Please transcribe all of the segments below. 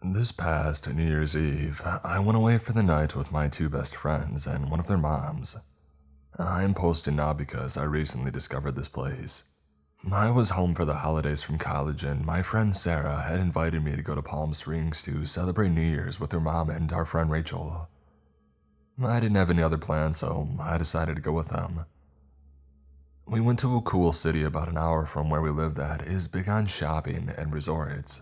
This past New Year's Eve, I went away for the night with my two best friends and one of their moms. I am posting now because I recently discovered this place. I was home for the holidays from college and my friend Sarah had invited me to go to Palm Springs to celebrate New Year's with her mom and our friend Rachel. I didn't have any other plans, so I decided to go with them. We went to a cool city about an hour from where we live that is big on shopping and resorts.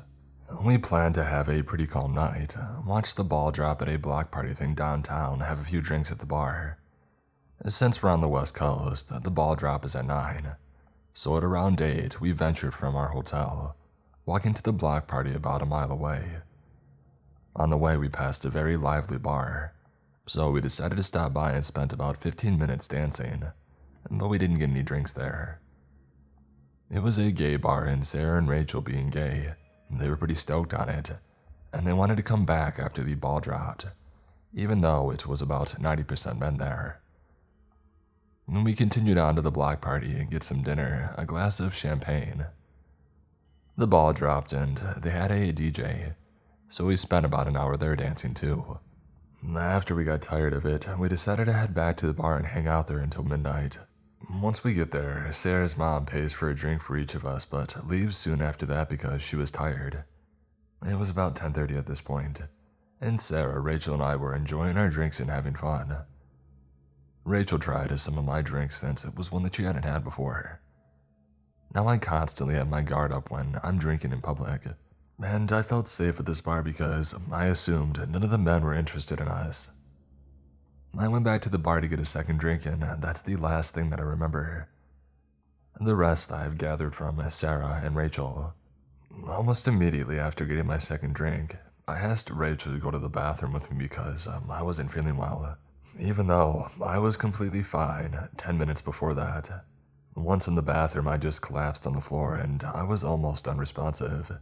We planned to have a pretty calm night, watch the ball drop at a block party thing downtown, have a few drinks at the bar. Since we're on the west coast, the ball drop is at 9, so at around 8 we ventured from our hotel, walking to the block party about a mile away. On the way we passed a very lively bar, so we decided to stop by and spent about 15 minutes dancing, but we didn't get any drinks there. It was a gay bar and Sarah and Rachel being gay, they were pretty stoked on it, and they wanted to come back after the ball dropped, even though it was about 90% men there. We continued on to the block party and get some dinner, a glass of champagne. The ball dropped and they had a DJ, so we spent about an hour there dancing too. After we got tired of it, we decided to head back to the bar and hang out there until midnight. Once we get there, Sarah's mom pays for a drink for each of us, but leaves soon after that because she was tired. It was about 10:30 at this point, and Sarah, Rachel, and I were enjoying our drinks and having fun. Rachel tried some of my drinks since it was one that she hadn't had before. Now I constantly have my guard up when I'm drinking in public, and I felt safe at this bar because I assumed none of the men were interested in us. I went back to the bar to get a second drink, and that's the last thing that I remember. The rest I've gathered from Sarah and Rachel. Almost immediately after getting my second drink, I asked Rachel to go to the bathroom with me because I wasn't feeling well, even though I was completely fine 10 minutes before that. Once in the bathroom, I just collapsed on the floor and I was almost unresponsive.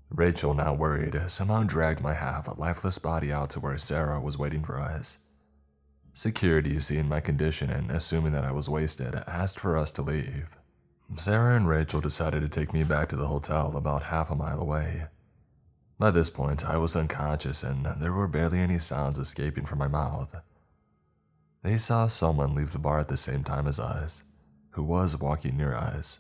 Rachel, now worried, somehow dragged my half-lifeless body out to where Sarah was waiting for us. Security, seeing my condition and assuming that I was wasted, asked for us to leave. Sarah and Rachel decided to take me back to the hotel about half a mile away. By this point, I was unconscious and there were barely any sounds escaping from my mouth. They saw someone leave the bar at the same time as us, who was walking near us,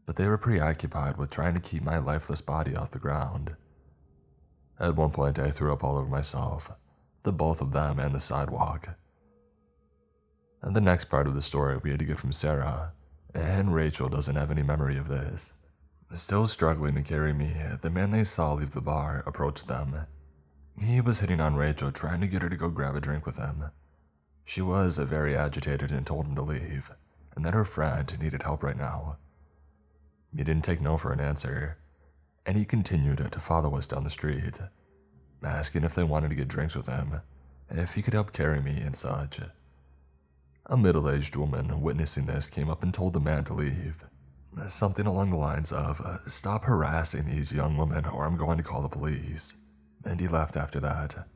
but they were preoccupied with trying to keep my lifeless body off the ground. At one point, I threw up all over myself, the both of them and the sidewalk. And the next part of the story we had to get from Sarah, and Rachel doesn't have any memory of this. Still struggling to carry me, the man they saw leave the bar approached them. He was hitting on Rachel, trying to get her to go grab a drink with him. She was very agitated and told him to leave, and that her friend needed help right now. He didn't take no for an answer, and he continued to follow us down the street, asking if they wanted to get drinks with him, if he could help carry me and such. A middle-aged woman witnessing this came up and told the man to leave. Something along the lines of, "Stop harassing these young women or I'm going to call the police," and he left after that.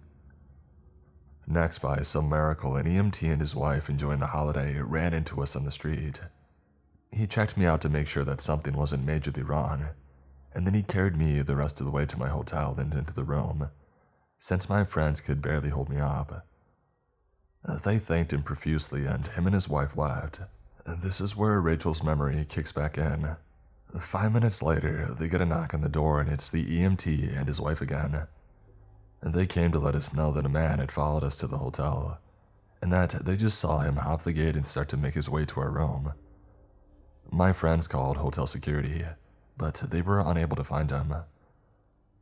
Next, by some miracle, an EMT and his wife enjoying the holiday ran into us on the street. He checked me out to make sure that something wasn't majorly wrong, and then he carried me the rest of the way to my hotel and into the room, since my friends could barely hold me up. They thanked him profusely and him and his wife left. This is where Rachel's memory kicks back in. 5 minutes later, they get a knock on the door and it's the EMT and his wife again. They came to let us know that a man had followed us to the hotel, and that they just saw him hop the gate and start to make his way to our room. My friends called hotel security, but they were unable to find him.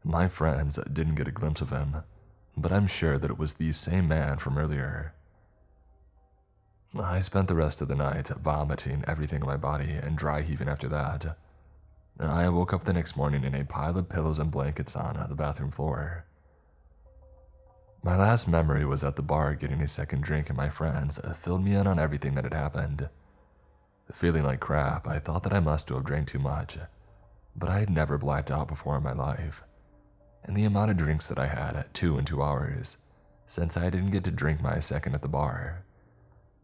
My friends didn't get a glimpse of him, but I'm sure that it was the same man from earlier. I spent the rest of the night vomiting everything in my body and dry heaving after that. I woke up the next morning in a pile of pillows and blankets on the bathroom floor. My last memory was at the bar getting a second drink, and my friends filled me in on everything that had happened. Feeling like crap, I thought that I must have drank too much, but I had never blacked out before in my life. And the amount of drinks that I had at 2 in 2 hours, since I didn't get to drink my second at the bar,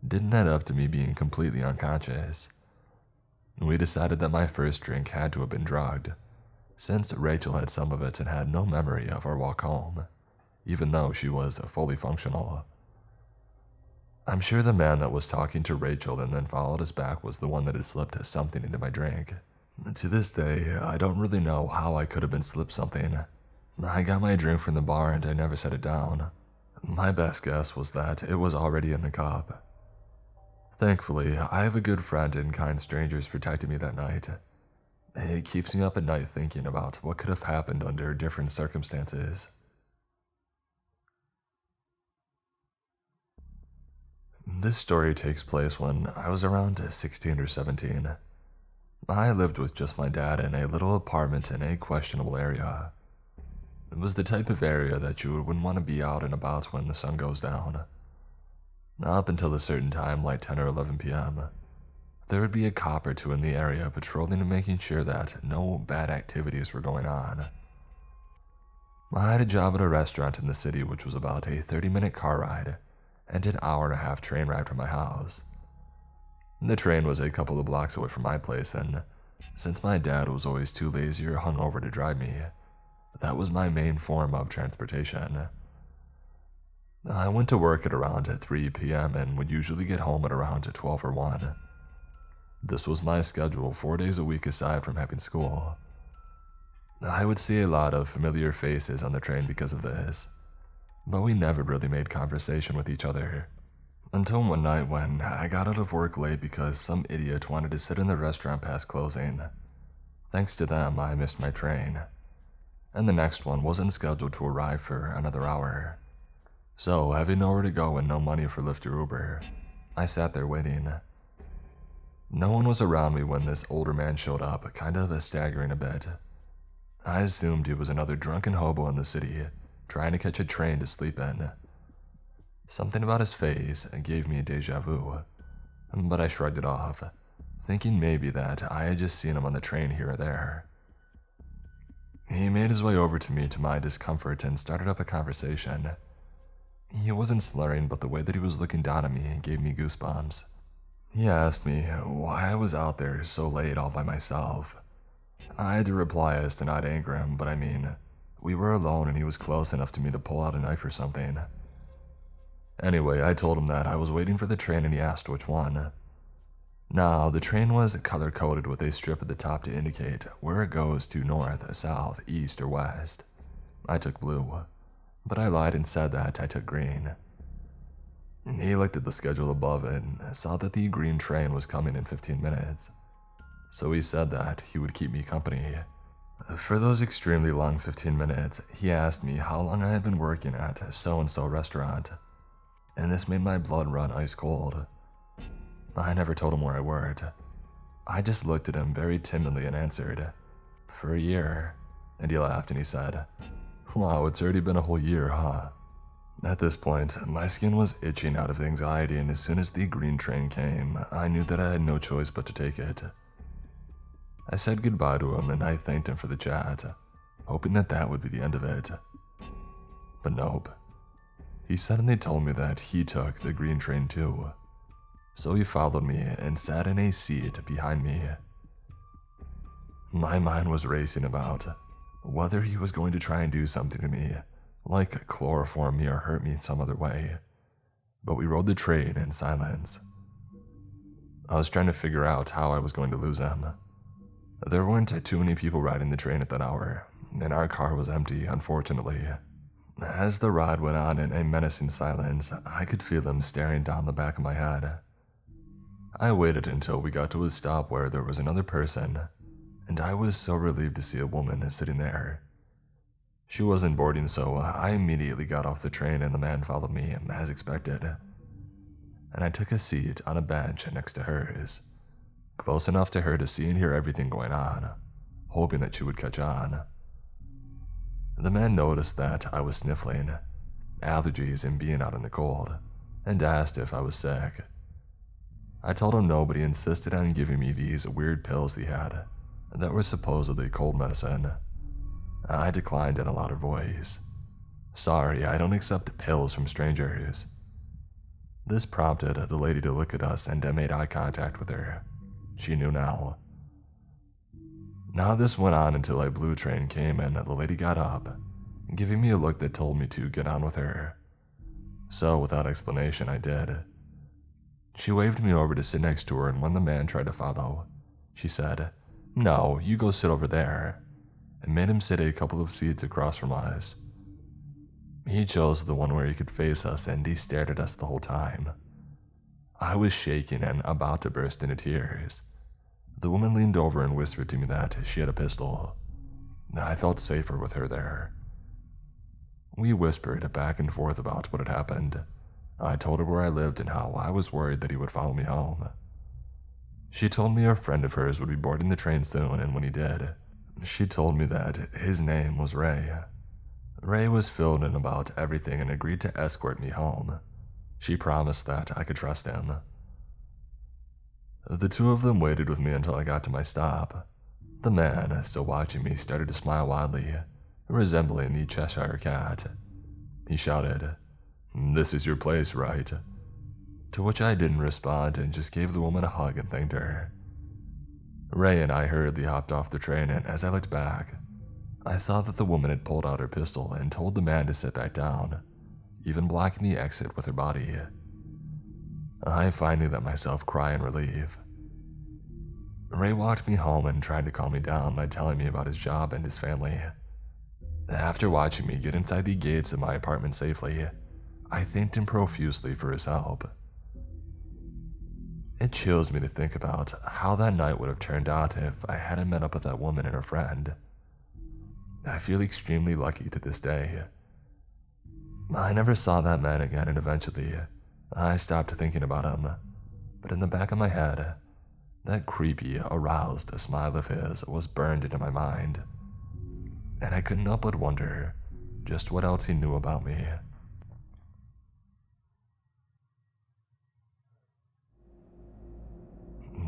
didn't add up to me being completely unconscious. We decided that my first drink had to have been drugged, since Rachel had some of it and had no memory of our walk home, even though she was fully functional. I'm sure the man that was talking to Rachel and then followed us back was the one that had slipped something into my drink. To this day, I don't really know how I could have been slipped something. I got my drink from the bar and I never set it down. My best guess was that it was already in the cup. Thankfully, I have a good friend and kind strangers protecting me that night. It keeps me up at night thinking about what could have happened under different circumstances. This story takes place when I was around 16 or 17. I lived with just my dad in a little apartment in a questionable area. It was the type of area that you wouldn't want to be out and about when the sun goes down. Up until a certain time, like 10 or 11 p.m., there would be a cop or two in the area patrolling and making sure that no bad activities were going on. I had a job at a restaurant in the city, which was about a 30-minute car ride and an hour-and-a-half train ride from my house. The train was a couple of blocks away from my place, and since my dad was always too lazy or hungover to drive me, that was my main form of transportation. I went to work at around 3 p.m. and would usually get home at around 12 or 1. This was my schedule 4 days a week aside from having school. I would see a lot of familiar faces on the train because of this, but we never really made conversation with each other. Until one night when I got out of work late because some idiot wanted to sit in the restaurant past closing. Thanks to them, I missed my train, and the next one wasn't scheduled to arrive for another hour. So, having nowhere to go and no money for Lyft or Uber, I sat there waiting. No one was around me when this older man showed up, kind of staggering a bit. I assumed he was another drunken hobo in the city, trying to catch a train to sleep in. Something about his face gave me a deja vu, but I shrugged it off, thinking maybe that I had just seen him on the train here or there. He made his way over to me to my discomfort and started up a conversation. He wasn't slurring, but the way that he was looking down at me gave me goosebumps. He asked me why I was out there so late all by myself. I had to reply as to not anger him, but I mean, we were alone and he was close enough to me to pull out a knife or something. Anyway, I told him that I was waiting for the train and he asked which one. Now, the train was color-coded with a strip at the top to indicate where it goes to north, south, east, or west. I took blue, but I lied and said that I took green. He looked at the schedule above and saw that the green train was coming in 15 minutes. So he said that he would keep me company. For those extremely long 15 minutes, he asked me how long I had been working at so-and-so restaurant, and this made my blood run ice cold. I never told him where I worked. I just looked at him very timidly and answered, "For a year," and he laughed and he said, "Wow, it's already been a whole year, huh?" At this point, my skin was itching out of anxiety, and as soon as the green train came, I knew that I had no choice but to take it. I said goodbye to him and I thanked him for the chat, hoping that that would be the end of it. But nope. He suddenly told me that he took the green train too. So he followed me and sat in a seat behind me. My mind was racing about whether he was going to try and do something to me, like chloroform me or hurt me in some other way. But we rode the train in silence. I was trying to figure out how I was going to lose him. There weren't too many people riding the train at that hour, and our car was empty, unfortunately. As the ride went on in a menacing silence, I could feel him staring down the back of my head. I waited until we got to a stop where there was another person, and I was so relieved to see a woman sitting there. She wasn't boarding, so I immediately got off the train and the man followed me, as expected. And I took a seat on a bench next to hers, close enough to her to see and hear everything going on, hoping that she would catch on. The man noticed that I was sniffling, allergies and being out in the cold, and asked if I was sick. I told him no, but he insisted on giving me these weird pills he had that were supposedly cold medicine. I declined in a louder voice. "Sorry, I don't accept pills from strangers." This prompted the lady to look at us and made eye contact with her. She knew now. Now this went on until a blue train came and the lady got up, giving me a look that told me to get on with her. So without explanation, I did. She waved me over to sit next to her, and when the man tried to follow, she said, "No, you go sit over there," and made him sit a couple of seats across from us. He chose the one where he could face us, and he stared at us the whole time. I was shaking and about to burst into tears. The woman leaned over and whispered to me that she had a pistol. I felt safer with her there. We whispered back and forth about what had happened. I told her where I lived and how I was worried that he would follow me home. She told me a friend of hers would be boarding the train soon, and when he did, she told me that his name was Ray. Ray was filled in about everything and agreed to escort me home. She promised that I could trust him. The two of them waited with me until I got to my stop. The man, still watching me, started to smile wildly, resembling the Cheshire Cat. He shouted, "This is your place, right?" To which I didn't respond and just gave the woman a hug and thanked her. Ray and I hurriedly hopped off the train, and as I looked back, I saw that the woman had pulled out her pistol and told the man to sit back down, even blocking the exit with her body. I finally let myself cry in relief. Ray walked me home and tried to calm me down by telling me about his job and his family. After watching me get inside the gates of my apartment safely, I thanked him profusely for his help. It chills me to think about how that night would have turned out if I hadn't met up with that woman and her friend. I feel extremely lucky to this day. I never saw that man again, and eventually, I stopped thinking about him, but in the back of my head, that creepy, aroused smile of his was burned into my mind, and I couldn't help but wonder just what else he knew about me.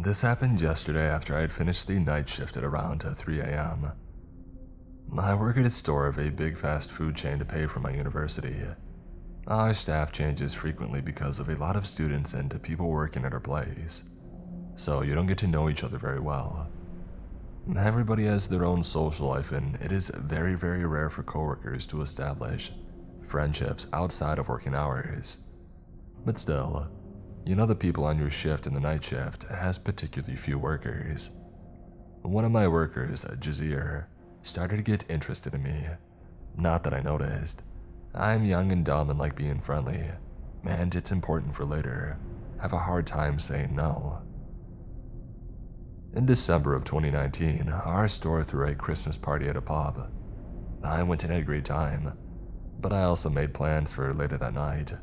This happened yesterday after I had finished the night shift at around 3 a.m. I work at a store of a big fast food chain to pay for my university. Our staff changes frequently because of a lot of students and people working at our place, so you don't get to know each other very well. Everybody has their own social life, and it is very, very rare for coworkers to establish friendships outside of working hours. But still, you know the people on your shift in the night shift has particularly few workers. One of my workers, Jazir, started to get interested in me. Not that I noticed. I'm young and dumb and like being friendly, and it's important for later. Have a hard time saying no. In December of 2019, our store threw a Christmas party at a pub. I went and had a great time, but I also made plans for later that night.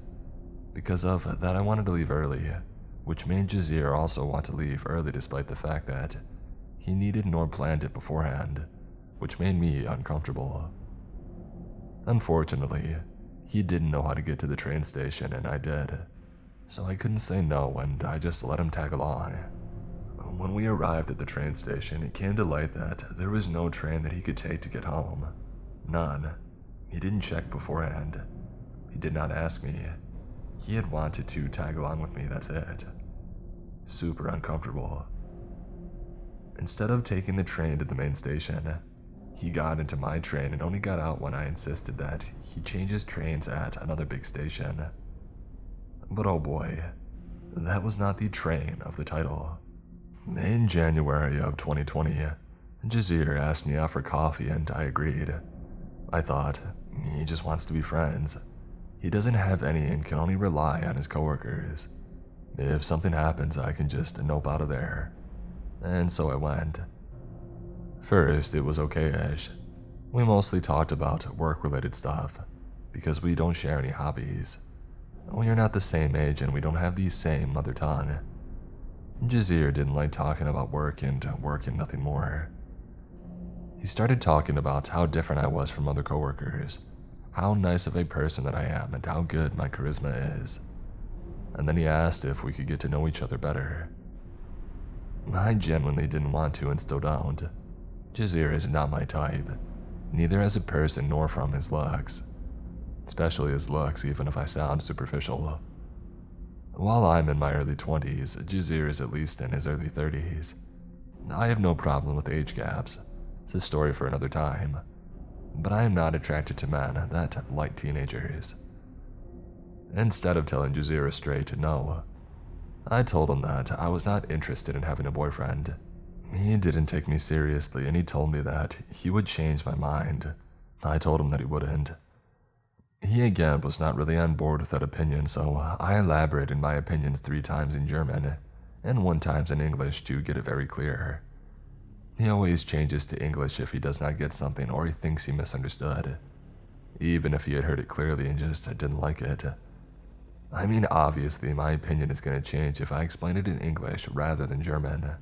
Because of that, I wanted to leave early, which made Jazir also want to leave early despite the fact that he needed nor planned it beforehand, which made me uncomfortable. Unfortunately, he didn't know how to get to the train station and I did, so I couldn't say no and I just let him tag along. When we arrived at the train station, it came to light that there was no train that he could take to get home. None. He didn't check beforehand. He did not ask me. He had wanted to tag along with me, that's it. Super uncomfortable. Instead of taking the train to the main station, he got into my train and only got out when I insisted that he changes trains at another big station. But oh boy, that was not the train of the title. In January of 2020, Jazir asked me out for coffee and I agreed. I thought, he just wants to be friends. He doesn't have any and can only rely on his coworkers. If something happens, I can just nope out of there. And so I went. First, it was okay-ish. We mostly talked about work-related stuff, because we don't share any hobbies. We are not the same age and we don't have the same mother tongue. Jazir didn't like talking about work and nothing more. He started talking about how different I was from other coworkers, how nice of a person that I am, and how good my charisma is. And then he asked if we could get to know each other better. I genuinely didn't want to and still don't. Jazir is not my type, neither as a person nor from his looks. Especially his looks, even if I sound superficial. While I'm in my early 20s, Jazir is at least in his early 30s. I have no problem with age gaps, It's a story for another time. But I am not attracted to men that like teenagers. Instead of telling Jazeera straight no, I told him that I was not interested in having a boyfriend. He didn't take me seriously and he told me that he would change my mind. I told him that he wouldn't. He again was not really on board with that opinion, so I elaborated my opinions 3 times in German and 1 time in English to get it very clear. He always changes to English if he does not get something or he thinks he misunderstood, even if he had heard it clearly and just didn't like it. I mean, obviously my opinion is going to change if I explain it in English rather than German.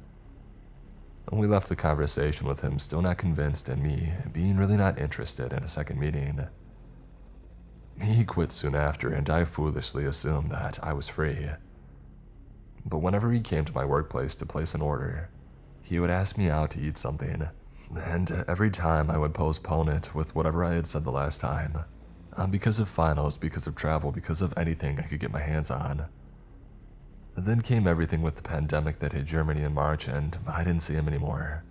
We left the conversation with him still not convinced and me being really not interested in a second meeting. He quit soon after and I foolishly assumed that I was free. But whenever he came to my workplace to place an order, he would ask me out to eat something, and every time I would postpone it with whatever I had said the last time, because of finals, because of travel, because of anything I could get my hands on. Then came everything with the pandemic that hit Germany in March and I didn't see him anymore.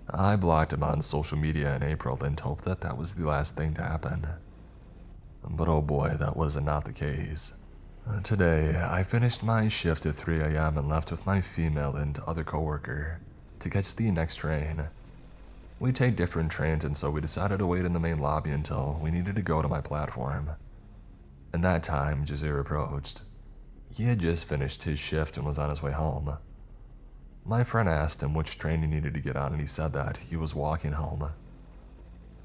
I blocked him on social media in April and hoped that that was the last thing to happen. But oh boy, that was not the case. Today, I finished my shift at 3 a.m. and left with my female and other coworker to catch the next train. We take different trains and so we decided to wait in the main lobby until we needed to go to my platform. In that time, Jazeera approached. He had just finished his shift and was on his way home. My friend asked him which train he needed to get on and he said that he was walking home.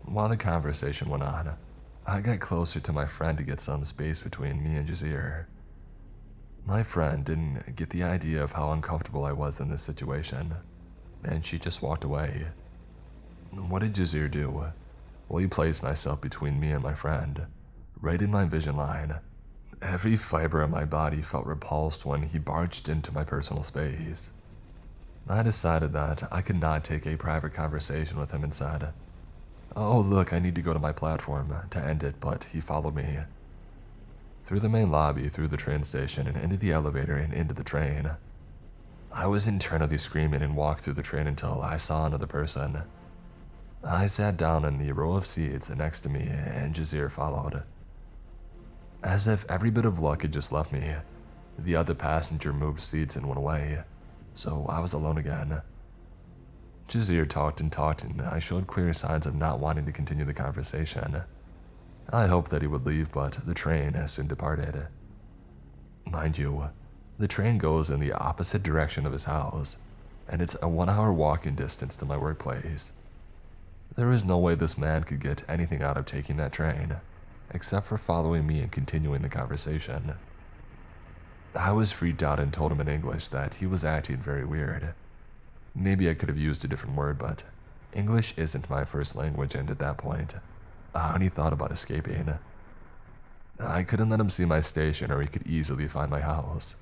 While the conversation went on, I got closer to my friend to get some space between me and Jazeera. My friend didn't get the idea of how uncomfortable I was in this situation, and she just walked away. What did Jazeera do? Well, he placed myself between me and my friend, right in my vision line. Every fiber of my body felt repulsed when he barged into my personal space. I decided that I could not take a private conversation with him and said, "Oh look, I need to go to my platform," to end it, but he followed me. Through the main lobby, through the train station, and into the elevator and into the train. I was internally screaming and walked through the train until I saw another person. I sat down in the row of seats next to me and Jazeera followed. As if every bit of luck had just left me, the other passenger moved seats and went away, so I was alone again. Jazeera talked and I showed clear signs of not wanting to continue the conversation. I hoped that he would leave, but the train soon departed. Mind you, the train goes in the opposite direction of his house, and it's a 1-hour walking distance to my workplace. There is no way this man could get anything out of taking that train, except for following me and continuing the conversation. I was freaked out and told him in English that he was acting very weird. Maybe I could have used a different word, but English isn't my first language, and at that point, I only thought about escaping. I couldn't let him see my station or he could easily find my house.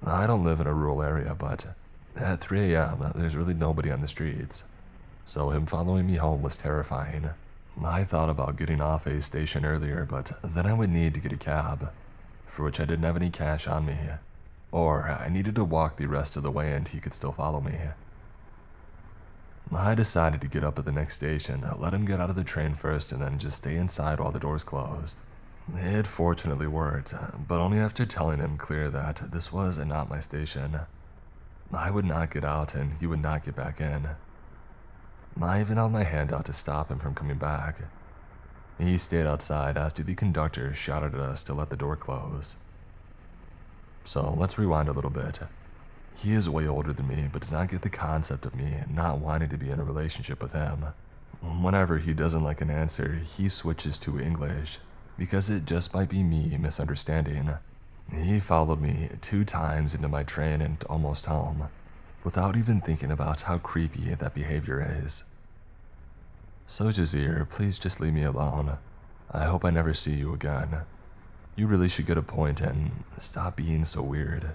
I don't live in a rural area, but at 3 a.m. there's really nobody on the streets, so him following me home was terrifying. I thought about getting off a station earlier, but then I would need to get a cab, for which I didn't have any cash on me, or I needed to walk the rest of the way and he could still follow me. I decided to get up at the next station, let him get out of the train first, and then just stay inside while the doors closed. It fortunately worked, but only after telling him clear that this was not my station. I would not get out and he would not get back in. I even held my hand out to stop him from coming back. He stayed outside after the conductor shouted at us to let the door close. So let's rewind a little bit. He is way older than me, but does not get the concept of me not wanting to be in a relationship with him. Whenever he doesn't like an answer, he switches to English, because it just might be me misunderstanding. He followed me 2 times into my train and almost home, without even thinking about how creepy that behavior is. So Jazeera, please just leave me alone. I hope I never see you again. You really should get a point and stop being so weird.